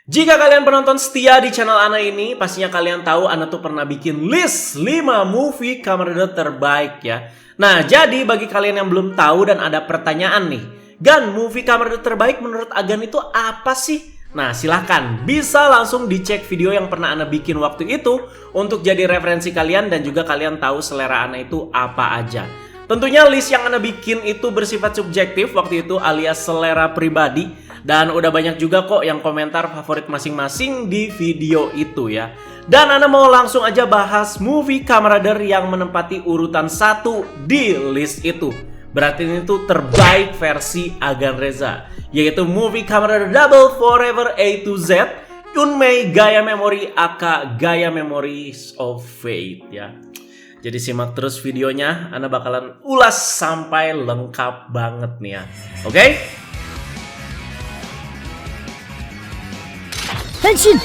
Jika kalian penonton setia di channel Ana ini, pastinya kalian tahu Ana tuh pernah bikin list 5 movie Kamen Rider terbaik ya. Nah, jadi bagi kalian yang belum tahu dan ada pertanyaan nih, Gan, movie Kamen Rider terbaik menurut Agan itu apa sih? Nah, silahkan bisa langsung dicek video yang pernah Ana bikin waktu itu untuk jadi referensi kalian dan juga kalian tahu selera Ana itu apa aja. Tentunya list yang Ana bikin itu bersifat subjektif waktu itu alias selera pribadi. Dan udah banyak juga kok yang komentar favorit masing-masing di video itu ya. Dan Ana mau langsung aja bahas movie Kamen Rider yang menempati urutan 1 di list itu. Berarti ini tuh terbaik versi Agan Reza, yaitu movie Kamen Rider Double Forever A to Z Yunmei Gaia Memory aka Gaia Memories of Fate ya. Jadi simak terus videonya, Ana bakalan ulas sampai lengkap banget nih ya. Oke? Henshin.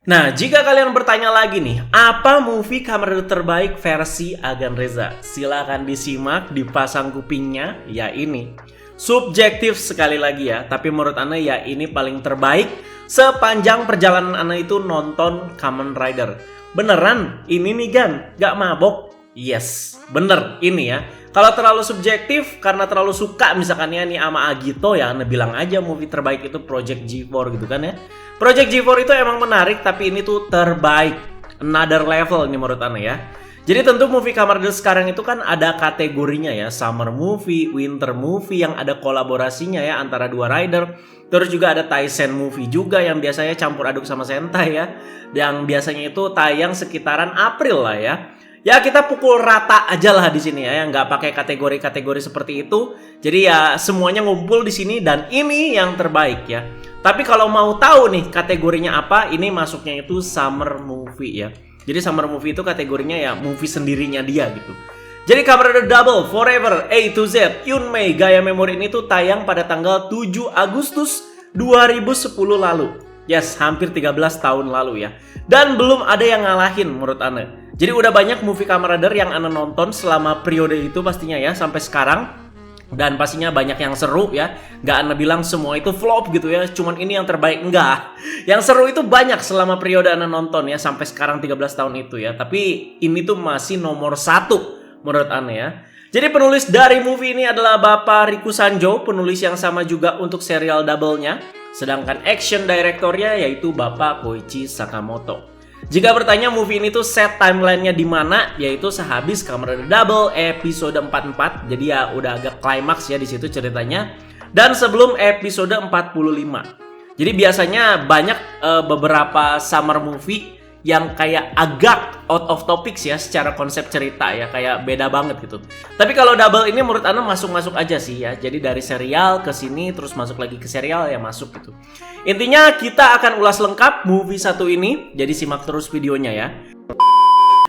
Nah, jika kalian bertanya lagi nih, apa movie Kamen Rider terbaik versi Agan Reza? Silahkan disimak, dipasang kupingnya, ya ini. Subjektif sekali lagi ya, tapi menurut Ana ya ini paling terbaik sepanjang perjalanan Ana itu nonton Kamen Rider. Beneran, ini nih Gan, gak mabok? Yes, bener ini ya. Kalau terlalu subjektif karena terlalu suka misalkan ya nih sama Agito ya, Anda bilang aja movie terbaik itu Project G4 gitu kan ya. Project G4 itu emang menarik tapi ini tuh terbaik, another level ini menurut Anda ya. Jadi tentu movie Kamen Rider sekarang itu kan ada kategorinya ya, summer movie, winter movie yang ada kolaborasinya ya antara dua rider. Terus juga ada Taisen movie juga yang biasanya campur aduk sama Sentai ya, yang biasanya itu tayang sekitaran April lah ya. Ya kita pukul rata aja lah di sini ya, yang nggak pakai kategori-kategori seperti itu. Jadi ya semuanya ngumpul di sini dan ini yang terbaik ya. Tapi kalau mau tahu nih kategorinya apa, ini masuknya itu summer movie ya. Jadi summer movie itu kategorinya ya movie sendirinya dia gitu. Jadi Kamen Rider Double Forever A to Z Yunmei Gaia Memory ini tuh tayang pada tanggal 7 Agustus 2010 lalu. Yes, hampir 13 tahun lalu ya. Dan belum ada yang ngalahin menurut Ana. Jadi udah banyak movie Kamen Rider yang Ana nonton selama periode itu pastinya ya sampai sekarang. Dan pastinya banyak yang seru ya. Gak Ana bilang semua itu flop gitu ya, cuman ini yang terbaik, enggak. Yang seru itu banyak selama periode Ana nonton ya sampai sekarang 13 tahun itu ya. Tapi ini tuh masih nomor 1 menurut Ana ya. Jadi penulis dari movie ini adalah Bapak Riku Sanjo, penulis yang sama juga untuk serial Double-nya. Sedangkan action directornya yaitu Bapak Koichi Sakamoto. Jika bertanya movie ini tuh set timelinenya di mana, yaitu sehabis Kamen Rider Double episode 44. Jadi ya udah agak klimaks ya di situ ceritanya. Dan sebelum episode 45. Jadi biasanya banyak beberapa summer movie yang kayak agak out of topics ya secara konsep cerita ya, kayak beda banget gitu. Tapi kalau Double ini menurut Ana masuk-masuk aja sih ya. Jadi dari serial ke sini terus masuk lagi ke serial ya masuk gitu. Intinya kita akan ulas lengkap movie satu ini, jadi simak terus videonya ya.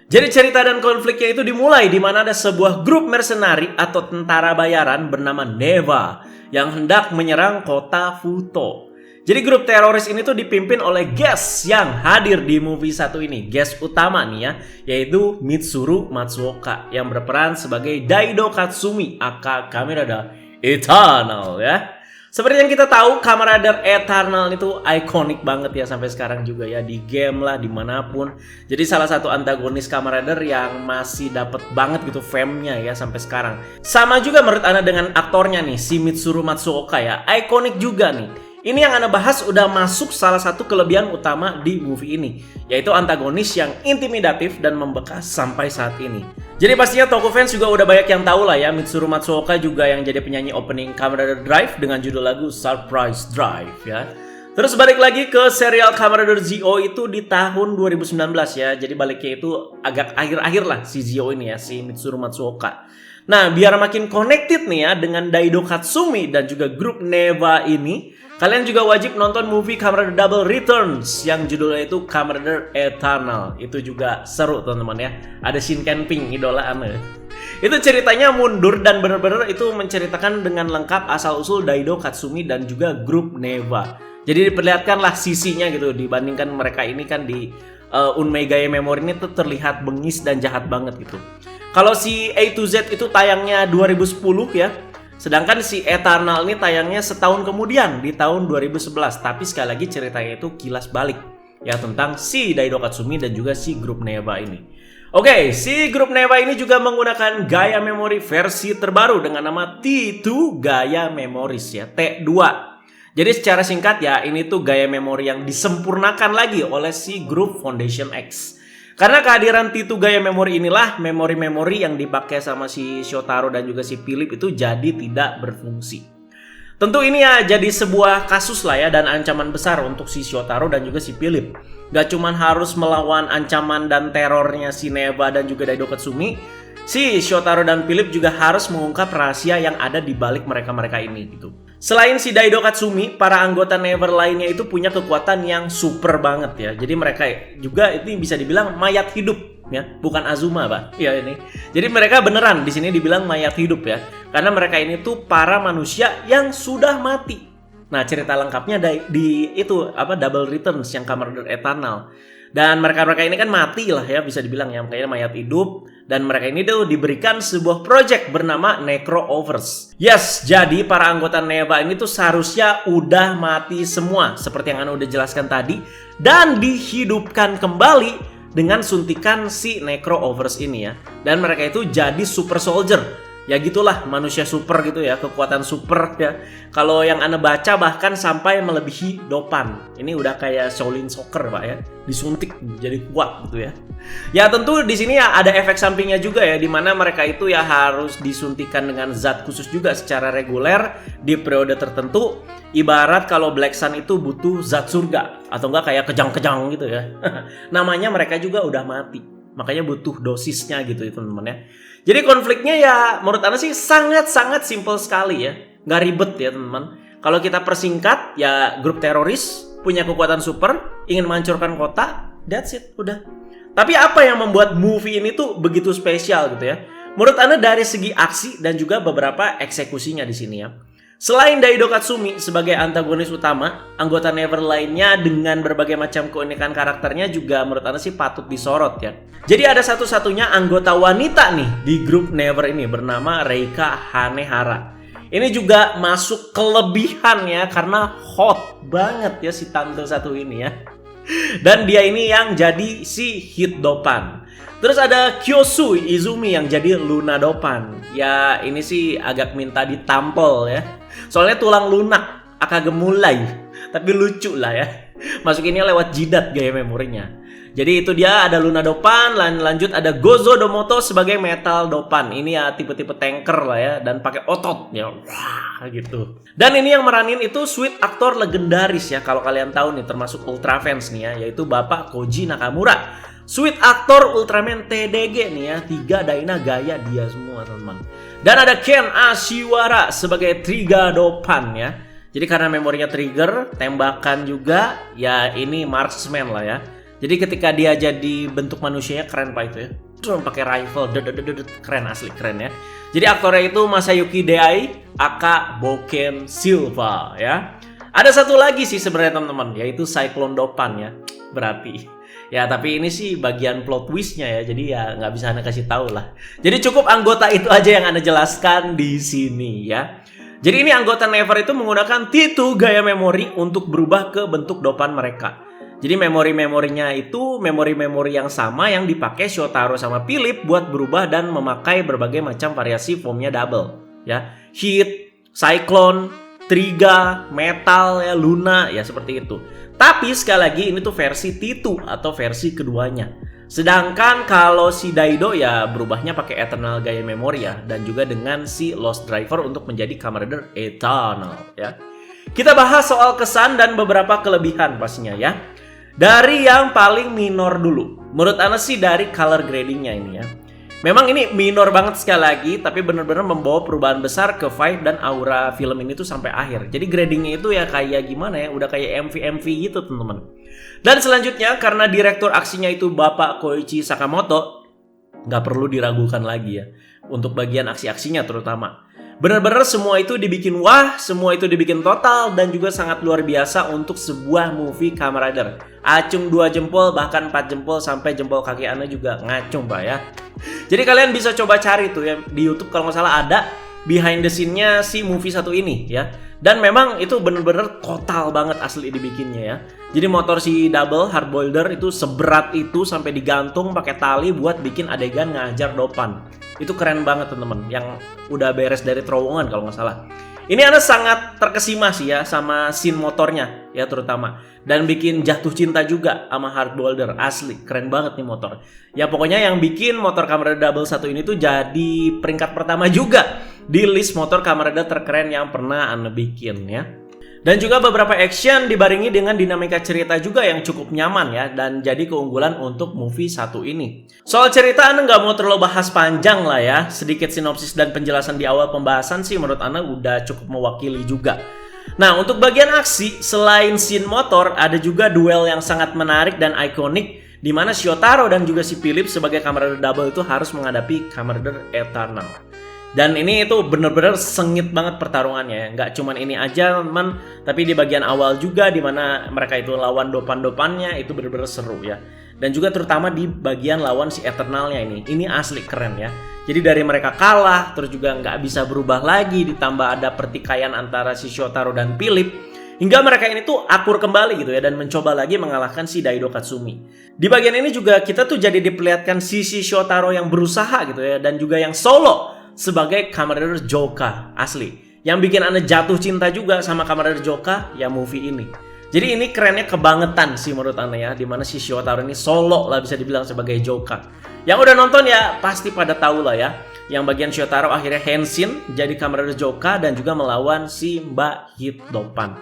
Jadi cerita dan konfliknya itu dimulai di mana ada sebuah grup mercenari atau tentara bayaran bernama Neva yang hendak menyerang kota Futo. Jadi grup teroris ini tuh dipimpin oleh guest yang hadir di movie satu ini. Guest utama nih ya, yaitu Mitsuru Matsuoka yang berperan sebagai Daido Katsumi aka Kamen Rider Eternal ya. Seperti yang kita tahu, Kamen Rider Eternal itu ikonik banget ya sampai sekarang juga ya, di game lah dimanapun. Jadi salah satu antagonis Kamen Rider yang masih dapet banget gitu fame-nya ya sampai sekarang. Sama juga menurut Ana dengan aktornya nih, si Mitsuru Matsuoka ya, ikonik juga nih. Ini yang Ana bahas udah masuk salah satu kelebihan utama di movie ini, yaitu antagonis yang intimidatif dan membekas sampai saat ini. Jadi pastinya toko fans juga udah banyak yang tahu lah ya, Mitsuru Matsuoka juga yang jadi penyanyi opening Kamen Rider Drive dengan judul lagu Surprise Drive ya. Terus balik lagi ke serial Kamen Rider Zi-O itu di tahun 2019 ya. Jadi baliknya itu agak akhir-akhir lah si Zi-O ini ya, si Mitsuru Matsuoka. Nah, biar makin connected nih ya dengan Daido Katsumi dan juga grup Neva ini, kalian juga wajib nonton movie Kamen Rider Double Returns yang judulnya itu Kamen Rider Eternal. Itu juga seru teman-teman ya. Ada Shinken Pink, idola Ana. Itu ceritanya mundur dan benar-benar itu menceritakan dengan lengkap asal-usul Daido Katsumi dan juga grup Neva. Jadi diperlihatkanlah sisinya gitu dibandingkan mereka ini kan di Yunmei Gaia Memory ini tuh terlihat bengis dan jahat banget gitu. Kalau si A to Z itu tayangnya 2010 ya. Sedangkan si Eternal ini tayangnya setahun kemudian di tahun 2011. Tapi sekali lagi ceritanya itu kilas balik ya tentang si Daido Katsumi dan juga si grup Neva ini. Oke, si grup Neva ini juga menggunakan gaya memori versi terbaru dengan nama T2 Gaya Memories ya, T2. Jadi secara singkat ya, ini tuh gaya memori yang disempurnakan lagi oleh si grup Foundation X. Karena kehadiran T2 Gaya Memori inilah memori-memori yang dipakai sama si Shotaro dan juga si Philip itu jadi tidak berfungsi. Tentu ini ya jadi sebuah kasus lah ya dan ancaman besar untuk si Shotaro dan juga si Philip. Gak cuman harus melawan ancaman dan terornya si Neva dan juga Daido Katsumi, si Shotaro dan Philip juga harus mengungkap rahasia yang ada di balik mereka-mereka ini gitu. Selain si Daido Katsumi, para anggota Never lainnya itu punya kekuatan yang super banget ya. Jadi mereka juga itu bisa dibilang mayat hidup ya, bukan Azuma, Pak. Ya ini. Jadi mereka beneran di sini dibilang mayat hidup ya. Karena mereka ini tuh para manusia yang sudah mati. Nah, cerita lengkapnya di itu Double Returns yang Kamen Rider Eternal. Dan mereka-mereka ini kan mati lah ya, bisa dibilang ya, makanya mayat hidup. Dan mereka ini tuh diberikan sebuah project bernama Necro-Overs. Yes, jadi para anggota Neva ini tuh seharusnya udah mati semua, seperti yang Anda udah jelaskan tadi. Dan dihidupkan kembali dengan suntikan si Necro-Overs ini ya. Dan mereka itu jadi super soldier. Ya gitulah, manusia super gitu ya, kekuatan super ya. Kalau yang Anda baca bahkan sampai melebihi Dopan. Ini udah kayak Shaolin Soccer, Pak ya. Disuntik jadi kuat gitu ya. Ya tentu di sini ya ada efek sampingnya juga ya, di mana mereka itu ya harus disuntikan dengan zat khusus juga secara reguler di periode tertentu. Ibarat kalau Black Sun itu butuh zat surga atau enggak kayak kejang-kejang gitu ya. Namanya mereka juga udah mati. Makanya butuh dosisnya gitu ya teman-teman ya. Jadi konfliknya ya menurut Anda sih sangat-sangat simpel sekali ya. Nggak ribet ya teman-teman. Kalau kita persingkat ya grup teroris punya kekuatan super, ingin menghancurkan kota, that's it, udah. Tapi apa yang membuat movie ini tuh begitu spesial gitu ya? Menurut Anda dari segi aksi dan juga beberapa eksekusinya di sini ya. Selain Daido Katsumi sebagai antagonis utama, anggota Never lainnya dengan berbagai macam keunikan karakternya juga menurut Anda sih patut disorot ya. Jadi ada satu-satunya anggota wanita nih di grup Never ini bernama Reika Hanehara. Ini juga masuk kelebihan ya karena hot banget ya si tante satu ini ya. Dan dia ini yang jadi si Hit Dopan. Terus ada Kyosu Izumi yang jadi Luna Dopan. Ya ini sih agak minta ditampol ya. Soalnya tulang lunak, agak gemulai. Tapi lucu lah ya. Masukinnya lewat jidat gaya memorinya. Jadi itu dia ada Luna Dopan, lanjut ada Gozo Domoto sebagai Metal Dopan. Ini ya tipe-tipe tanker lah ya dan pakai otot ya. Wah, gitu. Dan ini yang meranin itu sweet aktor legendaris ya kalau kalian tahu nih termasuk Ultra fans nih ya, yaitu Bapak Koji Nakamura. Sweet aktor Ultraman TDG nih ya, 3 Daina gaya dia semua teman-teman. Dan ada Ken Ashiwara sebagai Triga Dopan ya. Jadi karena memorinya trigger, tembakan juga, ya ini marksman lah ya. Jadi ketika dia jadi bentuk manusianya keren Pak itu ya. Cuma pakai rifle, keren asli keren ya. Jadi aktornya itu Masayuki Deai, aka Boken Silva ya. Ada satu lagi sih sebenarnya teman-teman, yaitu Cyclone Dopan ya. Berarti. Ya tapi ini sih bagian plot twistnya ya, jadi ya nggak bisa Anda kasih tahu lah. Jadi cukup anggota itu aja yang Anda jelaskan di sini ya. Jadi ini anggota Never itu menggunakan T2 gaya memori untuk berubah ke bentuk Dopan mereka. Jadi memori-memorinya itu memori-memori yang sama yang dipakai Shotaro sama Philip buat berubah dan memakai berbagai macam variasi formnya double ya. Hit, Cyclone, Triga, Metal ya, Luna ya seperti itu. Tapi sekali lagi ini tuh versi T2 atau versi keduanya. Sedangkan kalau si Daido ya berubahnya pakai Eternal Gaya Memory ya, dan juga dengan si Lost Driver untuk menjadi Kamen Rider Eternal ya. Kita bahas soal kesan dan beberapa kelebihan pastinya ya. Dari yang paling minor dulu. Menurut Anda sih dari color gradingnya ini ya. Memang ini minor banget sekali lagi, tapi benar-benar membawa perubahan besar ke vibe dan aura film ini tuh sampai akhir. Jadi gradingnya itu ya kayak gimana ya, udah kayak MV gitu teman-teman. Dan selanjutnya karena direktur aksinya itu Bapak Koichi Sakamoto, nggak perlu diragukan lagi ya untuk bagian aksi-aksinya terutama. Benar-benar semua itu dibikin wah, semua itu dibikin total dan juga sangat luar biasa untuk sebuah movie Kamen Rider. Acung 2 jempol bahkan 4 jempol sampai jempol kaki Anda juga ngacung Pak ya. Jadi kalian bisa coba cari tuh ya di YouTube kalau nggak salah ada behind the scene-nya si movie satu ini ya. Dan memang itu bener-bener total banget asli dibikinnya ya. Jadi motor si Double Hard Boilder itu seberat itu sampai digantung pakai tali buat bikin adegan ngajar Dopan. Itu keren banget teman-teman, yang udah beres dari terowongan kalau nggak salah. Ini Ana sangat terkesima sih ya sama scene motornya ya terutama. Dan bikin jatuh cinta juga sama Hard Boilder, asli keren banget nih motor. Ya pokoknya yang bikin motor Kamen Rider Double 1 ini tuh jadi peringkat pertama juga di list motor Kamen Rider terkeren yang pernah Ana bikin ya. Dan juga beberapa action dibarengi dengan dinamika cerita juga yang cukup nyaman ya, dan jadi keunggulan untuk movie satu ini. Soal cerita Ana nggak mau terlalu bahas panjang lah ya. Sedikit sinopsis dan penjelasan di awal pembahasan sih menurut Ana udah cukup mewakili juga. Nah, untuk bagian aksi, selain scene motor, ada juga duel yang sangat menarik dan ikonik di mana Shotaro dan juga si Philip sebagai Kamen Rider Double itu harus menghadapi Kamen Rider Eternal. Dan ini itu bener-bener sengit banget pertarungannya ya. Nggak cuman ini aja teman, tapi di bagian awal juga di mana mereka itu lawan Dopan-Dopannya itu bener-bener seru ya. Dan juga terutama di bagian lawan si Eternalnya ini asli keren ya. Jadi dari mereka kalah, terus juga nggak bisa berubah lagi, ditambah ada pertikaian antara si Shotaro dan Philip, hingga mereka ini tuh akur kembali gitu ya, dan mencoba lagi mengalahkan si Daido Katsumi. Di bagian ini juga kita tuh jadi diperlihatkan sisi Shotaro yang berusaha gitu ya, dan juga yang solo sebagai Kamen Rider Joka asli. Yang bikin Ana jatuh cinta juga sama Kamen Rider Joka ya movie ini. Jadi ini kerennya kebangetan sih menurut Ana ya, dimana si Shotaro ini solo lah bisa dibilang sebagai Joka. Yang udah nonton ya pasti pada tahu lah ya, yang bagian Shotaro akhirnya henshin jadi Kamen Rider Joka dan juga melawan si Mbak Hit Dopan.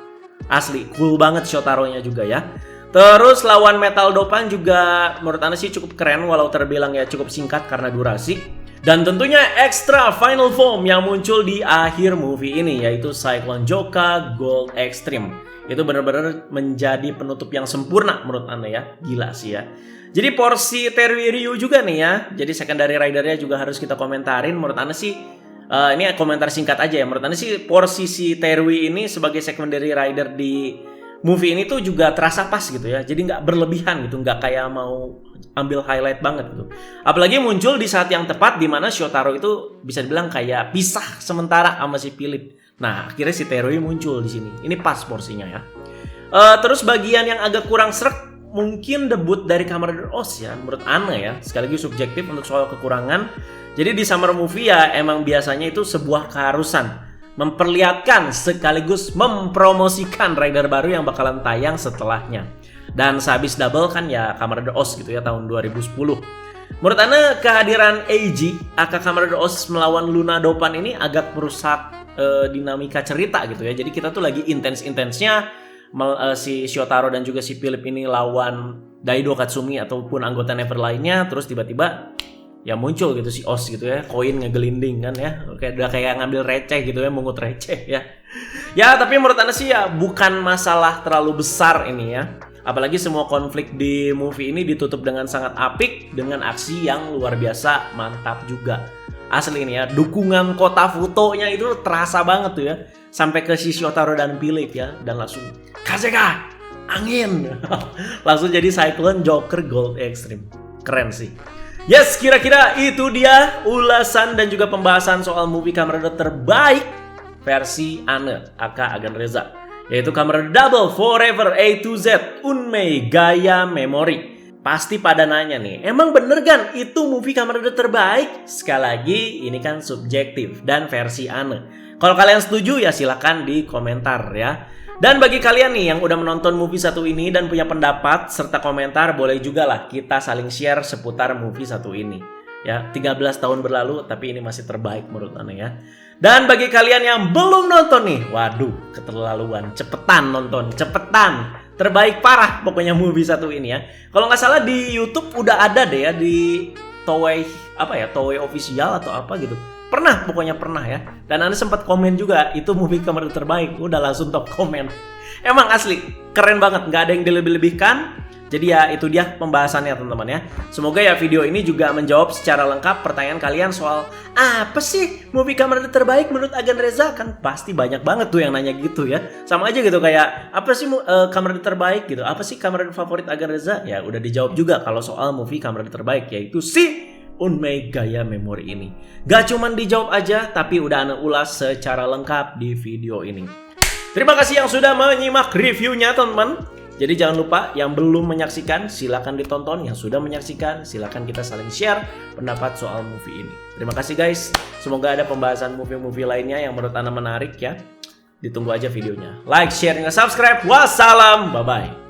Asli cool banget Shotaro-nya juga ya. Terus lawan Metal Dopan juga menurut Ana sih cukup keren, walau terbilang ya cukup singkat karena durasi. Dan tentunya extra final form yang muncul di akhir movie ini, yaitu Cyclone Joka Gold Extreme. Itu benar-benar menjadi penutup yang sempurna menurut Anda ya. Gila sih ya. Jadi porsi Terui Ryu juga nih ya. Jadi secondary ridernya juga harus kita komentarin. Menurut Anda sih, ini komentar singkat aja ya. Menurut Anda sih porsi si Terui ini sebagai secondary rider di movie ini tuh juga terasa pas gitu ya. Jadi nggak berlebihan gitu, nggak kayak mau ambil highlight banget gitu. Apalagi muncul di saat yang tepat di mana Shotaro itu bisa dibilang kayak pisah sementara sama si Philip. Nah, akhirnya si Terui muncul di sini. Ini pas porsinya ya. Terus bagian yang agak kurang srek mungkin debut dari Kamen Rider Oz ya, menurut Ana ya. Sekaligus subjektif untuk soal kekurangan. Jadi di summer movie ya emang biasanya itu sebuah keharusan memperlihatkan sekaligus mempromosikan rider baru yang bakalan tayang setelahnya. Dan sehabis double kan ya Kamen Rider Oz gitu ya tahun 2010. Menurut Ana kehadiran Eiji aka Kamen Rider Oz melawan Luna Dopan ini agak merusak dinamika cerita gitu ya. Jadi kita tuh lagi intens-intensnya si Shotaro dan juga si Philip ini lawan Daido Katsumi ataupun anggota Never lainnya, terus tiba-tiba ya muncul gitu si Oz gitu ya, koin ngegelinding kan ya, kayak ngambil receh gitu ya, mungut receh ya. Ya tapi menurut Anda sih ya bukan masalah terlalu besar ini ya. Apalagi semua konflik di movie ini ditutup dengan sangat apik dengan aksi yang luar biasa mantap juga. Asli ini ya, dukungan kota fotonya itu terasa banget tuh ya, sampai ke si Shotaro dan Philip ya, dan langsung Kazeka angin langsung jadi Cyclone Joker Gold Extreme. Keren sih. Yes, kira-kira itu dia ulasan dan juga pembahasan soal movie Kamen Rider terbaik versi Ana aka Agan Reza, yaitu Kamen Rider Double Forever A to Z Unmei Gaya Memory. Pasti pada nanya nih, emang bener kan itu movie Kamen Rider terbaik? Sekali lagi, ini kan subjektif dan versi Ana. Kalau kalian setuju ya silakan di komentar ya. Dan bagi kalian nih yang udah menonton movie satu ini dan punya pendapat serta komentar, boleh juga lah kita saling share seputar movie satu ini. Ya, 13 tahun berlalu tapi ini masih terbaik menurut Ana ya. Dan bagi kalian yang belum nonton nih, waduh keterlaluan, cepetan nonton, cepetan. Terbaik parah pokoknya movie satu ini ya. Kalau nggak salah di YouTube udah ada deh ya, di Toei Toei official atau apa gitu. Pokoknya pernah ya. Dan Anda sempat komen juga itu movie Kamen Rider terbaik. Udah langsung top komen. Emang asli keren banget, nggak ada yang dilebih-lebihkan. Jadi ya itu dia pembahasannya teman-teman ya. Semoga ya video ini juga menjawab secara lengkap pertanyaan kalian soal apa sih movie Kamen Rider terbaik menurut Agan Reza. Kan pasti banyak banget tuh yang nanya gitu ya. Sama aja gitu kayak apa sih Kamen Rider terbaik gitu. Apa sih Kamen Rider favorit Agan Reza? Ya udah dijawab juga kalau soal movie Kamen Rider terbaik, yaitu si Unmei gaya memori ini. Gak cuman dijawab aja, tapi udah Ana ulas secara lengkap di video ini. Terima kasih yang sudah menyimak reviewnya teman-teman. Jadi jangan lupa yang belum menyaksikan silahkan ditonton, yang sudah menyaksikan silahkan kita saling share pendapat soal movie ini. Terima kasih guys, semoga ada pembahasan movie-movie lainnya yang menurut Ana menarik ya. Ditunggu aja videonya. Like, share, dan subscribe. Wassalam, bye-bye.